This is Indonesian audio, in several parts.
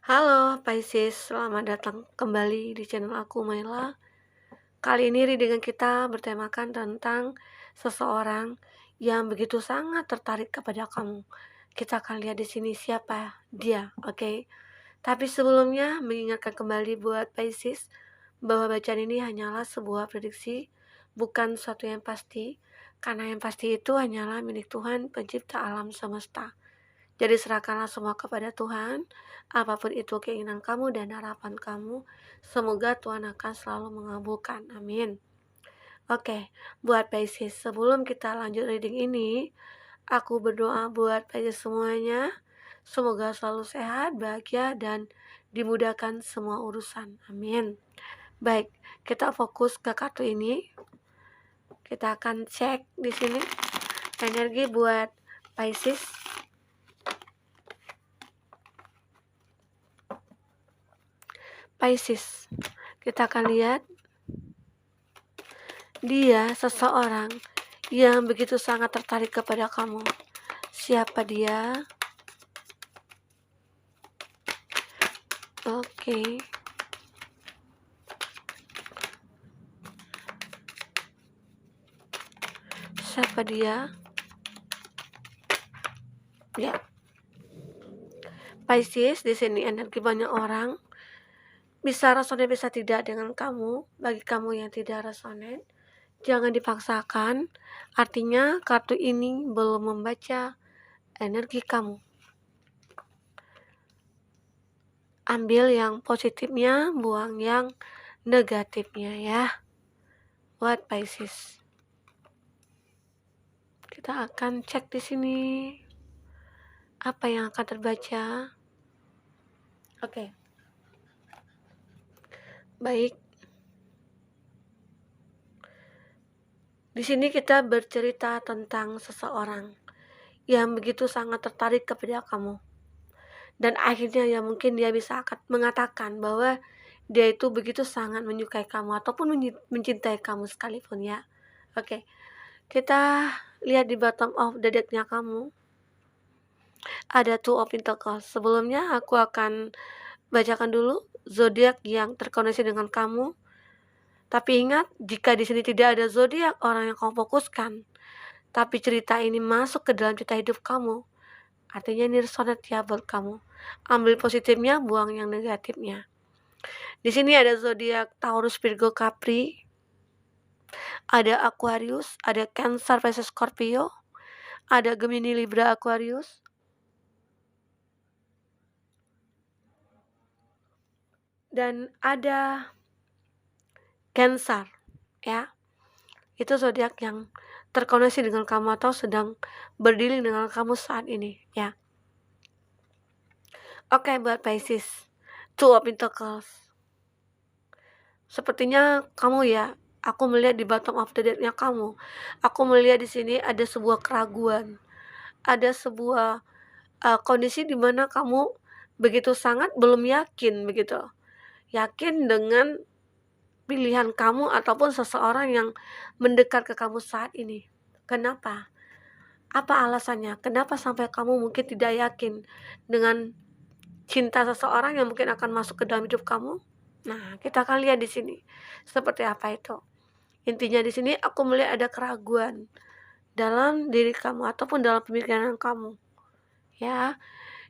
Halo Pisces, selamat datang kembali di channel aku Maila. Kali ini readingan kita bertemakan tentang seseorang yang begitu sangat tertarik kepada kamu. Kita akan lihat di sini siapa dia, oke? Tapi sebelumnya mengingatkan kembali buat Pisces bahwa bacaan ini hanyalah sebuah prediksi, bukan sesuatu yang pasti, karena yang pasti itu hanyalah milik Tuhan pencipta alam semesta. Jadi serahkanlah semua kepada Tuhan, apapun itu keinginan kamu dan harapan kamu, semoga Tuhan akan selalu mengabulkan, amin. Oke, buat Pisces, sebelum kita lanjut reading ini, aku berdoa buat Pisces semuanya, semoga selalu sehat, bahagia, dan dimudahkan semua urusan, amin. Baik, kita fokus ke kartu ini. Kita akan cek di sini energi buat Pisces. Pisces, kita akan lihat dia seseorang yang begitu sangat tertarik kepada kamu. Siapa dia? Oke. Siapa dia? Ya. Pisces, di sini energi banyak orang. Bisa resonate, bisa tidak dengan kamu. Bagi kamu yang tidak resonate, jangan dipaksakan. Artinya kartu ini belum membaca energi kamu. Ambil yang positifnya, buang yang negatifnya ya. Buat Pisces. Kita akan cek di sini apa yang akan terbaca. Oke. Baik. Di sini kita bercerita tentang seseorang yang begitu sangat tertarik kepada kamu. Dan akhirnya ya mungkin dia bisa mengatakan bahwa dia itu begitu sangat menyukai kamu ataupun mencintai kamu sekalipun ya. Oke. Kita lihat di bottom of the deck-nya kamu. Ada Two of Pentacles. Sebelumnya aku akan bacakan dulu zodiak yang terkoneksi dengan kamu. Tapi ingat, jika di sini tidak ada zodiak orang yang kamu fokuskan, tapi cerita ini masuk ke dalam cerita hidup kamu, artinya ini resonate ya buat kamu. Ambil positifnya, buang yang negatifnya. Di sini ada zodiak Taurus, Virgo, Capri, ada Aquarius, ada Cancer, Pisces, Scorpio, ada Gemini, Libra, Aquarius, dan ada Cancer ya. Itu zodiak yang terkoneksi dengan kamu atau sedang berdiri dengan kamu saat ini ya. Oke, buat Pisces, Two of Pentacles. Sepertinya kamu ya, aku melihat di bottom of the deck-nya kamu. Aku melihat di sini ada sebuah keraguan. Ada sebuah kondisi di mana kamu begitu sangat belum yakin begitu. Yakin dengan pilihan kamu ataupun seseorang yang mendekat ke kamu saat ini. Kenapa? Apa alasannya? Kenapa sampai kamu mungkin tidak yakin dengan cinta seseorang yang mungkin akan masuk ke dalam hidup kamu? Nah, kita akan lihat di sini seperti apa itu. Intinya di sini aku melihat ada keraguan dalam diri kamu ataupun dalam pemikiran kamu. Ya.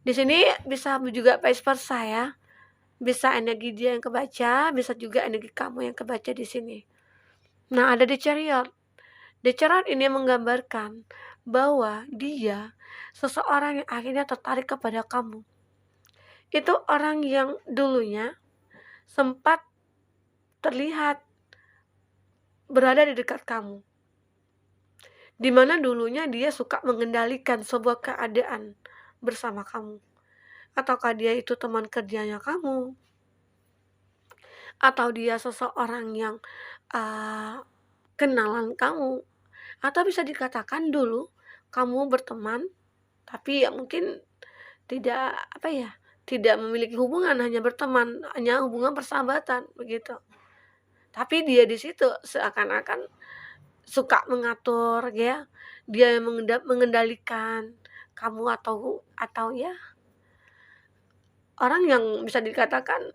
Di sini bisa juga vice versa ya. Bisa energi dia yang kebaca, bisa juga energi kamu yang kebaca di sini. Nah, ada di Chariot. Di Chariot ini menggambarkan bahwa dia seseorang yang akhirnya tertarik kepada kamu. Itu orang yang dulunya sempat terlihat berada di dekat kamu. Dimana dulunya dia suka mengendalikan sebuah keadaan bersama kamu. Ataukah dia itu teman kerjanya kamu? Atau dia seseorang yang kenalan kamu? Atau bisa dikatakan dulu kamu berteman, tapi ya mungkin tidak tidak memiliki hubungan, hanya berteman, hanya hubungan persahabatan begitu. Tapi dia di situ seakan-akan suka mengatur ya, dia yang mengendalikan kamu atau ya orang yang bisa dikatakan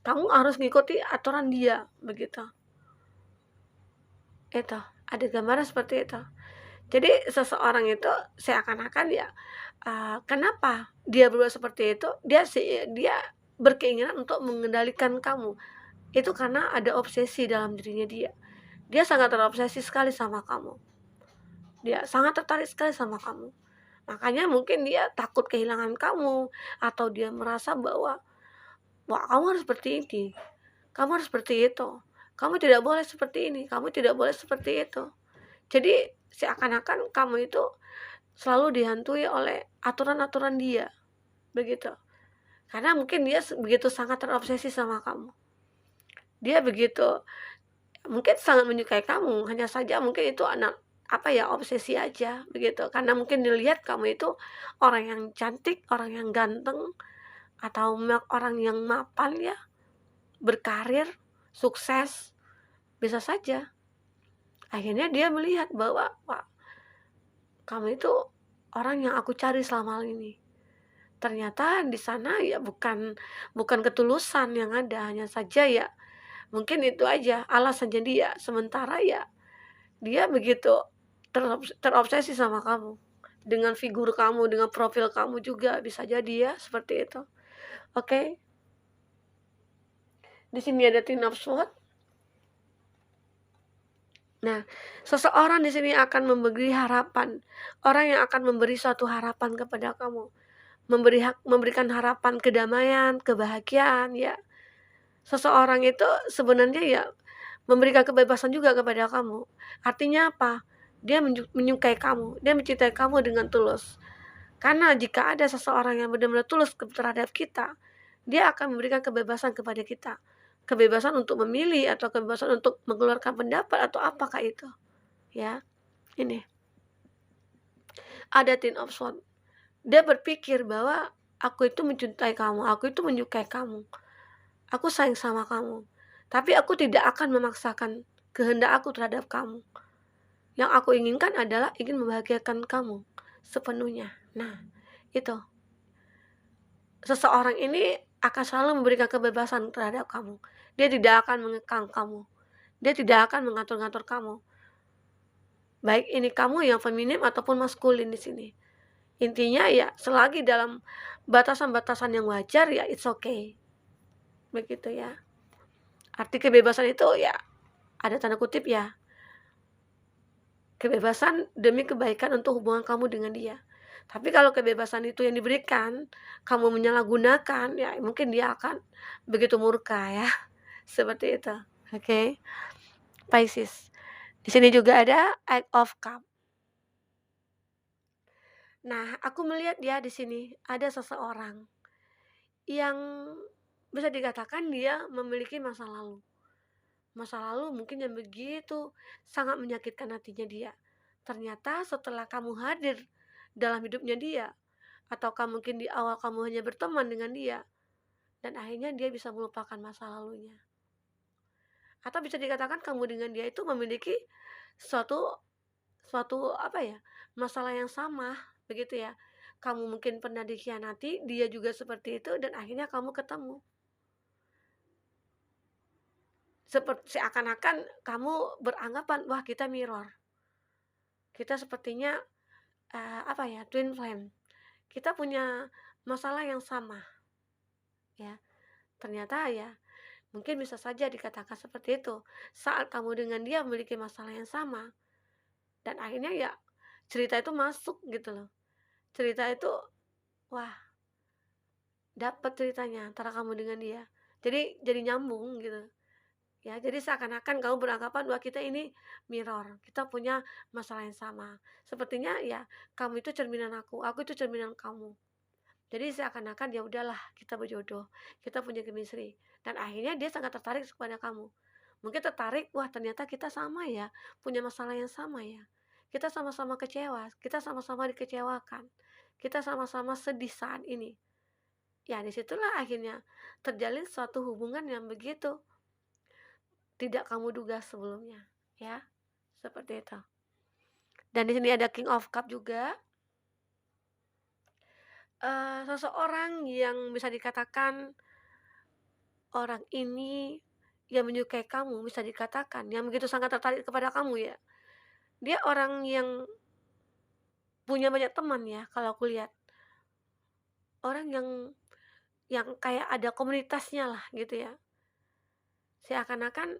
kamu harus ngikuti aturan dia, begitu. Itu, ada gambaran seperti itu. Jadi seseorang itu seakan-akan ya, kenapa dia berbuat seperti itu, dia berkeinginan untuk mengendalikan kamu. Itu karena ada obsesi dalam dirinya dia. Dia sangat terobsesi sekali sama kamu. Dia sangat tertarik sekali sama kamu. Makanya mungkin dia takut kehilangan kamu, atau dia merasa bahwa, "Wah, kamu harus seperti ini, kamu harus seperti itu, kamu tidak boleh seperti ini, kamu tidak boleh seperti itu." Jadi seakan-akan kamu itu selalu dihantui oleh aturan-aturan dia, begitu. Karena mungkin dia begitu sangat terobsesi sama kamu. Dia begitu mungkin sangat menyukai kamu, hanya saja mungkin itu obsesi aja, begitu. Karena mungkin dilihat kamu itu orang yang cantik, orang yang ganteng, atau orang yang mapan ya, berkarir, sukses, bisa saja. Akhirnya dia melihat bahwa, wah, kamu itu orang yang aku cari selama ini. Ternyata di sana ya bukan ketulusan yang ada, hanya saja ya mungkin itu aja alasannya dia. Sementara ya dia begitu terobsesi sama kamu, dengan figur kamu, dengan profil kamu juga, bisa jadi ya seperti itu. Oke. Di sini ada Ten of Swords. Nah, seseorang di sini akan memberi harapan. Orang yang akan memberi suatu harapan kepada kamu. Memberikan harapan kedamaian, kebahagiaan ya. Seseorang itu sebenarnya ya memberikan kebebasan juga kepada kamu. Artinya apa? Dia menyukai kamu, dia mencintai kamu dengan tulus. Karena jika ada seseorang yang benar-benar tulus terhadap kita, dia akan memberikan kebebasan kepada kita. Kebebasan untuk memilih atau kebebasan untuk mengeluarkan pendapat atau apakah itu. Ya, ini. Ada Ten of Swords. Dia berpikir bahwa aku itu mencintai kamu, aku itu menyukai kamu. Aku sayang sama kamu. Tapi aku tidak akan memaksakan kehendak aku terhadap kamu. Yang aku inginkan adalah ingin membahagiakan kamu sepenuhnya. Nah, itu. Seseorang ini akan selalu memberikan kebebasan terhadap kamu. Dia tidak akan mengekang kamu. Dia tidak akan mengatur-ngatur kamu. Baik ini kamu yang feminim ataupun maskulin di sini. Intinya ya selagi dalam batasan-batasan yang wajar ya it's okay. Begitu ya. Arti kebebasan itu ya ada tanda kutip ya. Kebebasan demi kebaikan untuk hubungan kamu dengan dia. Tapi kalau kebebasan itu yang diberikan, kamu menyalahgunakan, ya mungkin dia akan begitu murka ya. Seperti itu. Oke. Pisces. Di sini juga ada Eight of Cups. Nah, aku melihat dia di sini ada seseorang yang bisa dikatakan dia memiliki masa lalu. Masa lalu mungkin yang begitu sangat menyakitkan hatinya dia. Ternyata setelah kamu hadir dalam hidupnya dia, ataukah mungkin di awal kamu hanya berteman dengan dia, dan akhirnya dia bisa melupakan masa lalunya. Atau bisa dikatakan kamu dengan dia itu memiliki suatu masalah yang sama, begitu ya. Kamu mungkin pernah dikhianati, dia juga seperti itu, dan akhirnya kamu ketemu. Seperti seakan-akan kamu beranggapan, wah kita mirror. Kita sepertinya twin flame. Kita punya masalah yang sama. Ya. Ternyata ya mungkin bisa saja dikatakan seperti itu. Saat kamu dengan dia memiliki masalah yang sama, dan akhirnya ya cerita itu masuk gitu loh. Cerita itu wah, dapat ceritanya antara kamu dengan dia. Jadi nyambung gitu. Ya, jadi seakan-akan kamu beranggapan bahwa kita ini mirror, kita punya masalah yang sama. Sepertinya ya kamu itu cerminan aku itu cerminan kamu. Jadi seakan-akan ya udahlah kita berjodoh, kita punya chemistry, dan akhirnya dia sangat tertarik kepada kamu. Mungkin tertarik, wah ternyata kita sama ya, punya masalah yang sama ya. Kita sama-sama kecewa, kita sama-sama dikecewakan, kita sama-sama sedih saat ini. Ya disitulah akhirnya terjalin suatu hubungan yang begitu tidak kamu duga sebelumnya, ya. Seperti itu. Dan di sini ada King of Cup juga. Seseorang yang bisa dikatakan orang ini yang menyukai kamu, bisa dikatakan yang begitu sangat tertarik kepada kamu ya, dia orang yang punya banyak teman ya kalau aku lihat. Orang yang kayak ada komunitasnya lah gitu ya. Seakan-akan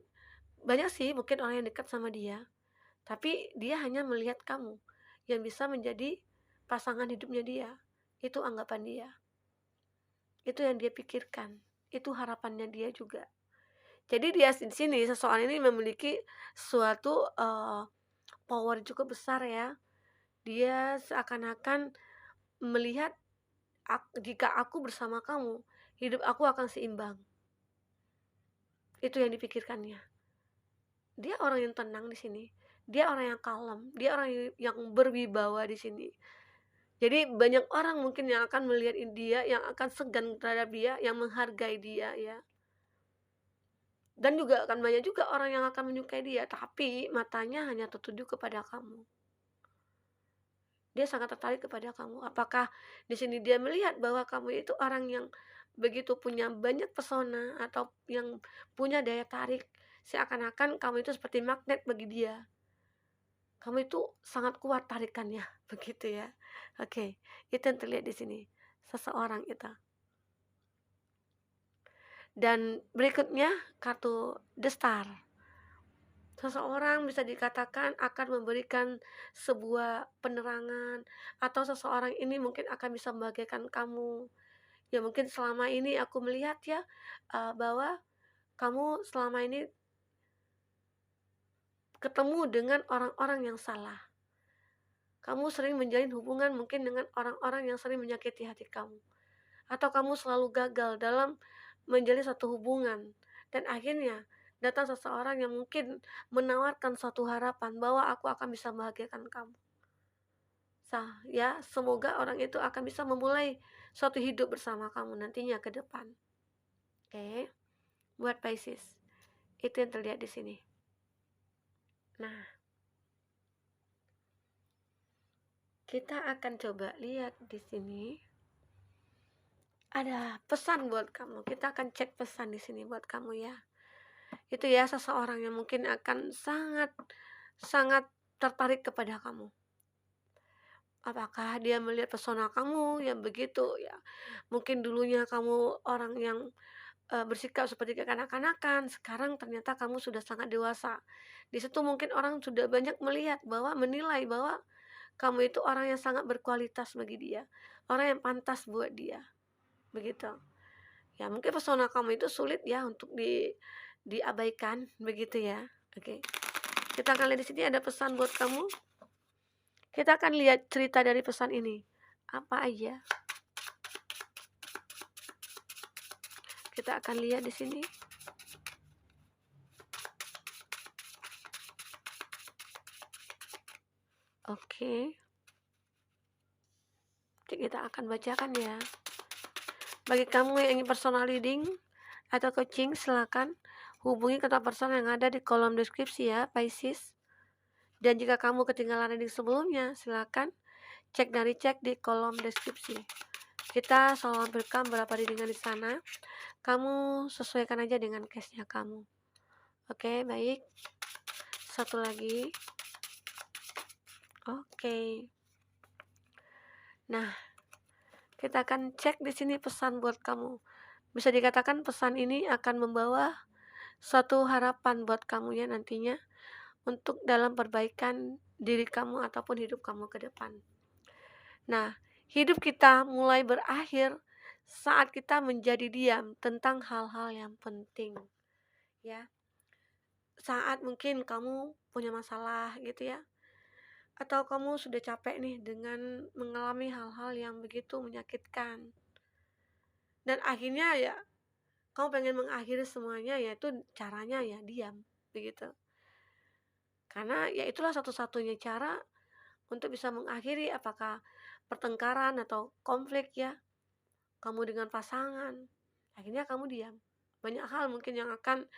banyak sih mungkin orang yang dekat sama dia, tapi dia hanya melihat kamu yang bisa menjadi pasangan hidupnya dia. Itu anggapan dia, itu yang dia pikirkan, itu harapannya dia juga. Jadi dia di sini seseorang ini memiliki suatu, power cukup besar ya. Dia seakan-akan melihat jika aku bersama kamu, hidup aku akan seimbang. Itu yang dipikirkannya. Dia orang yang tenang di sini. Dia orang yang kalem, dia orang yang berwibawa di sini. Jadi banyak orang mungkin yang akan melihat dia, yang akan segan terhadap dia, yang menghargai dia ya. Dan juga akan banyak juga orang yang akan menyukai dia, tapi matanya hanya tertuju kepada kamu. Dia sangat tertarik kepada kamu. Apakah di sini dia melihat bahwa kamu itu orang yang begitu punya banyak pesona atau yang punya daya tarik, seakan-akan kamu itu seperti magnet bagi dia. Kamu itu sangat kuat tarikannya, begitu ya. Oke, itu yang terlihat di sini. Seseorang itu. Dan berikutnya kartu The Star. Seseorang bisa dikatakan akan memberikan sebuah penerangan, atau seseorang ini mungkin akan bisa membahagiakan kamu. Ya mungkin selama ini aku melihat ya, bahwa kamu selama ini ketemu dengan orang-orang yang salah. Kamu sering menjalin hubungan mungkin dengan orang-orang yang sering menyakiti hati kamu. Atau kamu selalu gagal dalam menjalin satu hubungan. Dan akhirnya datang seseorang yang mungkin menawarkan suatu harapan bahwa aku akan bisa membahagiakan kamu. Ya, semoga orang itu akan bisa memulai suatu hidup bersama kamu nantinya ke depan. Oke, buat Pisces. Itu yang terlihat di sini. Nah, kita akan coba lihat di sini. Ada pesan buat kamu. Kita akan cek pesan di sini buat kamu ya. Itu ya seseorang yang mungkin akan sangat sangat tertarik kepada kamu. Apakah dia melihat pesona kamu yang begitu ya? Mungkin dulunya kamu orang yang bersikap seperti kekanak-kanakan, sekarang ternyata kamu sudah sangat dewasa. Di situ mungkin orang sudah banyak melihat bahwa menilai bahwa kamu itu orang yang sangat berkualitas bagi dia, orang yang pantas buat dia, begitu. Ya mungkin pesona kamu itu sulit ya untuk diabaikan, begitu ya. Oke. Kita akan lihat di sini ada pesan buat kamu. Kita akan lihat cerita dari pesan ini. Apa aja? Kita akan lihat di sini. Oke. Kita akan bacakan ya. Bagi kamu yang ingin personal reading atau coaching, silakan hubungi kontak person yang ada di kolom deskripsi ya, Pisces. Dan jika kamu ketinggalan reading sebelumnya, silakan cek di kolom deskripsi. Kita selalu memberikan beberapa readingan di sana. Kamu sesuaikan aja dengan case-nya kamu. Oke, baik. Satu lagi. Oke. Nah, kita akan cek di sini pesan buat kamu. Bisa dikatakan pesan ini akan membawa suatu harapan buat kamu ya nantinya untuk dalam perbaikan diri kamu ataupun hidup kamu ke depan. Nah, hidup kita mulai berakhir saat kita menjadi diam tentang hal-hal yang penting. Ya. Saat mungkin kamu punya masalah gitu ya. Atau kamu sudah capek nih dengan mengalami hal-hal yang begitu menyakitkan. Dan akhirnya ya kamu pengen mengakhiri semuanya, yaitu caranya ya diam, begitu. Karena ya itulah satu-satunya cara untuk bisa mengakhiri apakah pertengkaran atau konflik ya, kamu dengan pasangan. Akhirnya kamu diam. Banyak hal mungkin yang akan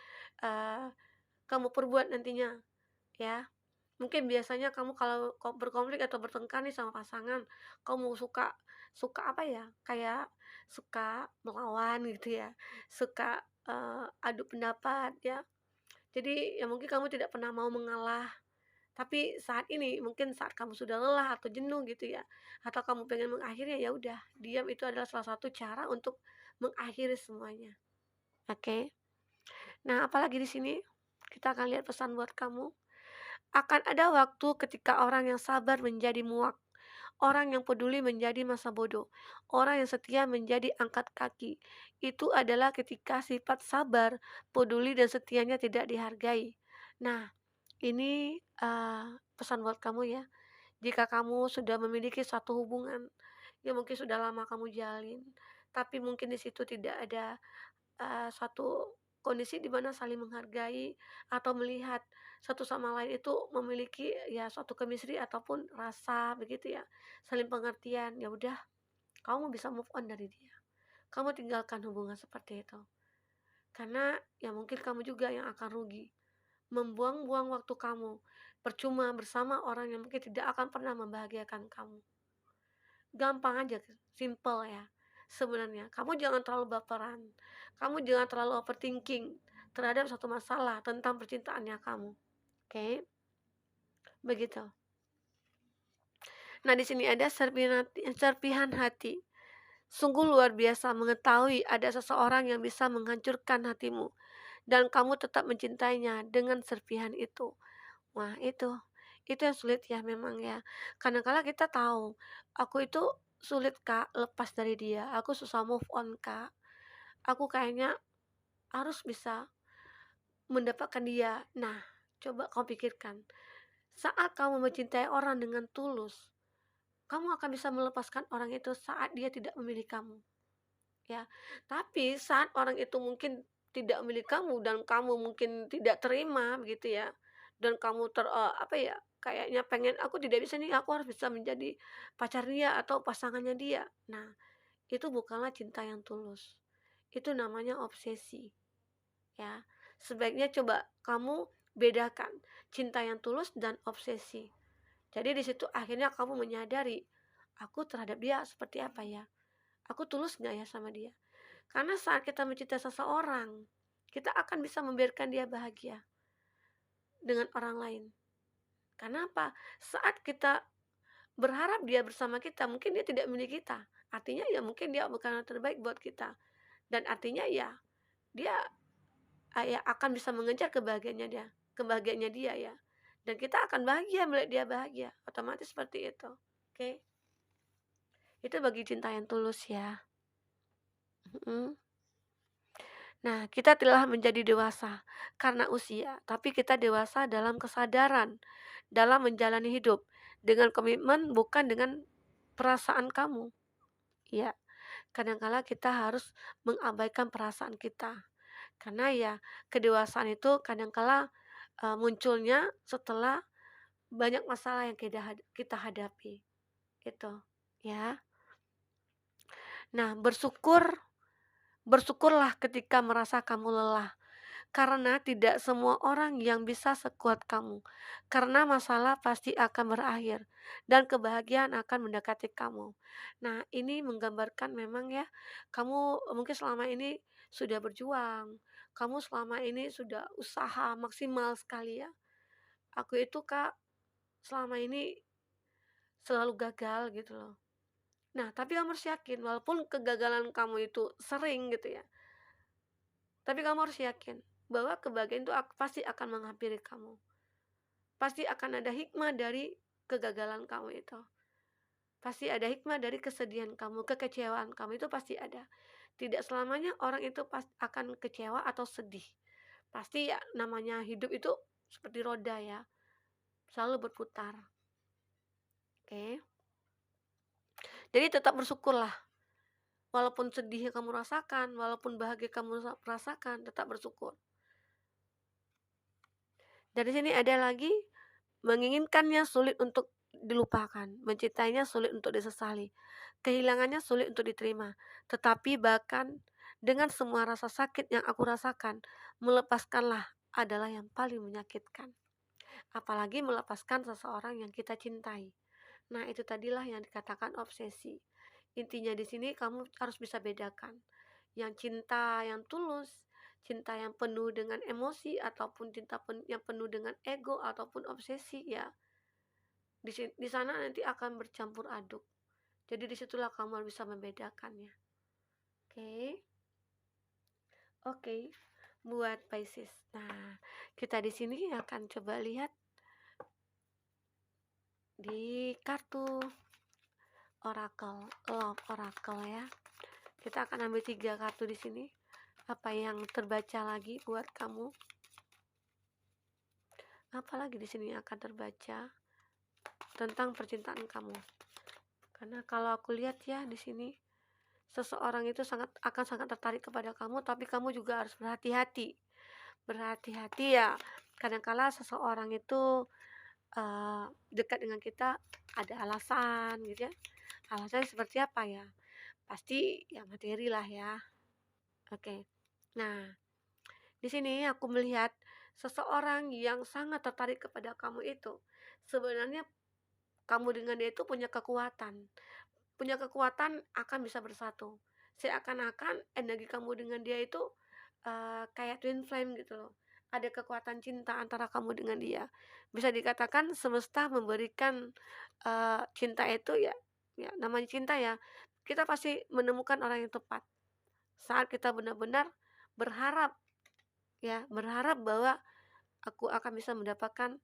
kamu perbuat nantinya ya. Mungkin biasanya kamu kalau berkonflik atau bertengkar nih sama pasangan, kamu suka suka apa ya, kayak suka melawan gitu ya, suka, adu pendapat ya. Jadi ya mungkin kamu tidak pernah mau mengalah, tapi saat ini mungkin saat kamu sudah lelah atau jenuh gitu ya, atau kamu pengen mengakhiri, ya udah, diam itu adalah salah satu cara untuk mengakhiri semuanya, oke? Nah, apalagi di sini, kita akan lihat pesan buat kamu. Akan ada waktu ketika orang yang sabar menjadi muak, orang yang peduli menjadi masa bodoh, orang yang setia menjadi angkat kaki. Itu adalah ketika sifat sabar, peduli, dan setianya tidak dihargai. Nah, ini pesan buat kamu ya. Jika kamu sudah memiliki satu hubungan yang mungkin sudah lama kamu jalin, tapi mungkin di situ tidak ada suatu kondisi di mana saling menghargai atau melihat satu sama lain itu memiliki ya suatu chemistry ataupun rasa begitu ya, saling pengertian, ya udah kamu bisa move on dari dia. Kamu tinggalkan hubungan seperti itu. Karena ya mungkin kamu juga yang akan rugi, membuang-buang waktu kamu, percuma bersama orang yang mungkin tidak akan pernah membahagiakan kamu. Gampang aja, simple ya. Sebenarnya, kamu jangan terlalu baperan. Kamu jangan terlalu overthinking terhadap satu masalah tentang percintaannya kamu. Oke, begitu. Nah, di sini ada serpihan hati. Sungguh luar biasa mengetahui ada seseorang yang bisa menghancurkan hatimu dan kamu tetap mencintainya dengan serpihan itu. Wah, itu yang sulit ya memang ya. Kadang-kala kita tahu, aku itu sulit Kak lepas dari dia, aku susah move on Kak. Aku kayaknya harus bisa mendapatkan dia. Nah, coba kau pikirkan, saat kamu mencintai orang dengan tulus, kamu akan bisa melepaskan orang itu saat dia tidak memilih kamu, ya. Tapi saat orang itu mungkin tidak memilih kamu dan kamu mungkin tidak terima begitu ya, dan kamu apa ya, kayaknya pengen, "Aku tidak bisa nih, aku harus bisa menjadi pacar dia atau pasangannya dia." Nah, itu bukanlah cinta yang tulus, itu namanya obsesi. Ya, sebaiknya coba kamu bedakan cinta yang tulus dan obsesi. Jadi di situ akhirnya kamu menyadari, aku terhadap dia seperti apa ya? Aku tulus nggak ya sama dia? Karena saat kita mencintai seseorang, kita akan bisa membiarkan dia bahagia dengan orang lain. Karena apa? Saat kita berharap dia bersama kita, mungkin dia tidak memilih kita. Artinya ya mungkin dia bukan yang terbaik buat kita. Dan artinya ya dia ya akan bisa mengejar kebahagiaannya dia ya. Dan kita akan bahagia melihat dia bahagia, otomatis seperti itu, oke. Itu bagi cinta yang tulus ya, mhm. Nah, kita telah menjadi dewasa karena usia, tapi kita dewasa dalam kesadaran, dalam menjalani hidup, dengan komitmen bukan dengan perasaan kamu, ya. Kadangkala kita harus mengabaikan perasaan kita, karena ya kedewasaan itu kadangkala, munculnya setelah banyak masalah yang kita hadapi, itu, ya. Nah, bersyukurlah ketika merasa kamu lelah, karena tidak semua orang yang bisa sekuat kamu. Karena masalah pasti akan berakhir dan kebahagiaan akan mendekati kamu. Nah, ini menggambarkan memang ya, kamu mungkin selama ini sudah berjuang, kamu selama ini sudah usaha maksimal sekali ya. Aku itu Kak, selama ini selalu gagal gitu loh. Nah, tapi kamu harus yakin walaupun kegagalan kamu itu sering gitu ya, tapi kamu harus yakin bahwa kebahagiaan itu pasti akan menghampiri kamu. Pasti akan ada hikmah dari kegagalan kamu itu. Pasti ada hikmah dari kesedihan kamu, kekecewaan kamu itu pasti ada. Tidak selamanya orang itu akan kecewa atau sedih. Pasti ya namanya hidup itu seperti roda ya, selalu berputar. Oke. Jadi tetap bersyukurlah. Walaupun sedih yang kamu rasakan, walaupun bahagia kamu rasakan, tetap bersyukur. Dari sini ada lagi, menginginkannya sulit untuk dilupakan, mencintainya sulit untuk disesali, kehilangannya sulit untuk diterima. Tetapi bahkan dengan semua rasa sakit yang aku rasakan, melepaskanlah adalah yang paling menyakitkan. apalagi melepaskan seseorang yang kita cintai. Nah, itu tadilah yang dikatakan obsesi. Intinya di sini kamu harus bisa bedakan yang cinta yang tulus, cinta yang penuh dengan emosi, ataupun cinta yang penuh dengan ego ataupun obsesi ya. Di sana nanti akan bercampur aduk. Jadi disitulah kamu harus bisa membedakannya. Oke. Oke. Buat Pisces. Nah, kita di sini akan coba lihat di kartu Oracle, Love Oracle ya. Kita akan ambil 3 kartu di sini. Apa yang terbaca lagi buat kamu? Apalagi di sini akan terbaca tentang percintaan kamu. Karena kalau aku lihat ya di sini seseorang itu akan sangat tertarik kepada kamu, tapi kamu juga harus berhati-hati. Berhati-hati ya. Kadangkala seseorang itu dekat dengan kita ada alasan gitu ya. Alasannya seperti apa ya? Pasti ya materi lah ya. Oke. Nah, di sini aku melihat seseorang yang sangat tertarik kepada kamu itu sebenarnya kamu dengan dia itu punya kekuatan. Punya kekuatan akan bisa bersatu. Seakan-akan energi kamu dengan dia itu kayak twin flame gitu loh. Ada kekuatan cinta antara kamu dengan dia. Bisa dikatakan semesta memberikan cinta itu ya, ya namanya cinta ya. Kita pasti menemukan orang yang tepat saat kita benar-benar berharap ya, berharap bahwa aku akan bisa mendapatkan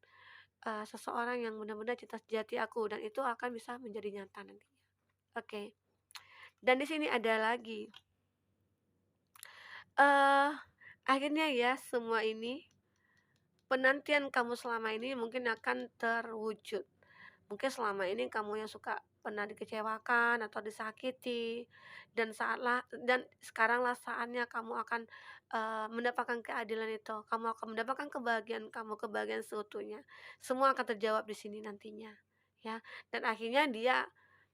seseorang yang benar-benar cinta sejati aku dan itu akan bisa menjadi nyata nantinya. Oke. Dan di sini ada lagi. eh Akhirnya ya semua ini penantian kamu selama ini mungkin akan terwujud. Mungkin selama ini kamu yang suka pernah dikecewakan atau disakiti dan sekaranglah saatnya kamu akan mendapatkan keadilan itu. Kamu akan mendapatkan kebahagiaan seutuhnya. Semua akan terjawab di sini nantinya, ya. Dan akhirnya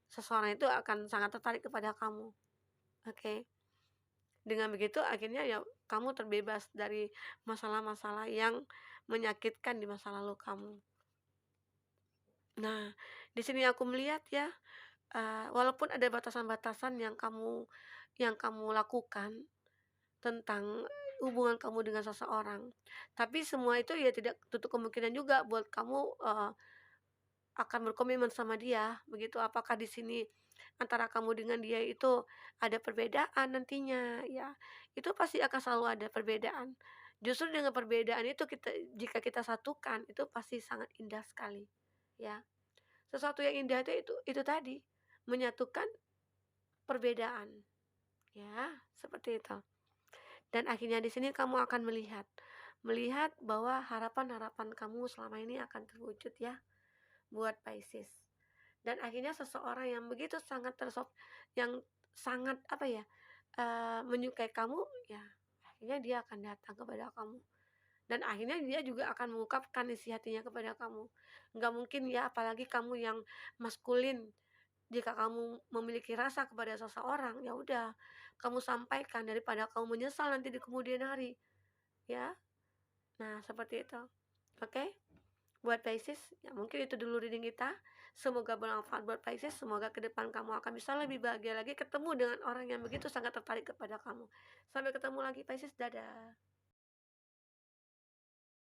seseorang itu akan sangat tertarik kepada kamu. Oke. Dengan begitu akhirnya ya kamu terbebas dari masalah-masalah yang menyakitkan di masa lalu kamu. Nah, di sini aku melihat ya, walaupun ada batasan-batasan yang kamu lakukan tentang hubungan kamu dengan seseorang, tapi semua itu ya tidak tutup kemungkinan juga buat kamu, akan berkomitmen sama dia, begitu. Apakah di sini antara kamu dengan dia itu ada perbedaan nantinya, ya, itu pasti akan selalu ada perbedaan. Justru dengan perbedaan itu jika kita satukan, itu pasti sangat indah sekali, ya. Sesuatu yang indah itu tadi, menyatukan perbedaan, ya, seperti itu. Dan akhirnya di sini kamu akan melihat bahwa harapan-harapan kamu selama ini akan terwujud ya, buat Pisces. Dan akhirnya seseorang yang begitu sangat yang sangat apa ya, menyukai kamu, ya akhirnya dia akan datang kepada kamu. Dan akhirnya dia juga akan mengungkapkan isi hatinya kepada kamu. Nggak mungkin ya, apalagi kamu yang maskulin, jika kamu memiliki rasa kepada seseorang, ya udah kamu sampaikan daripada kamu menyesal nanti di kemudian hari, ya. Nah, seperti itu. Oke? Buat Pisces, ya mungkin itu dulu reading kita. Semoga bermanfaat buat Pisces. Semoga ke depan kamu akan bisa lebih bahagia lagi ketemu dengan orang yang begitu sangat tertarik kepada kamu. Sampai ketemu lagi Pisces. Dadah.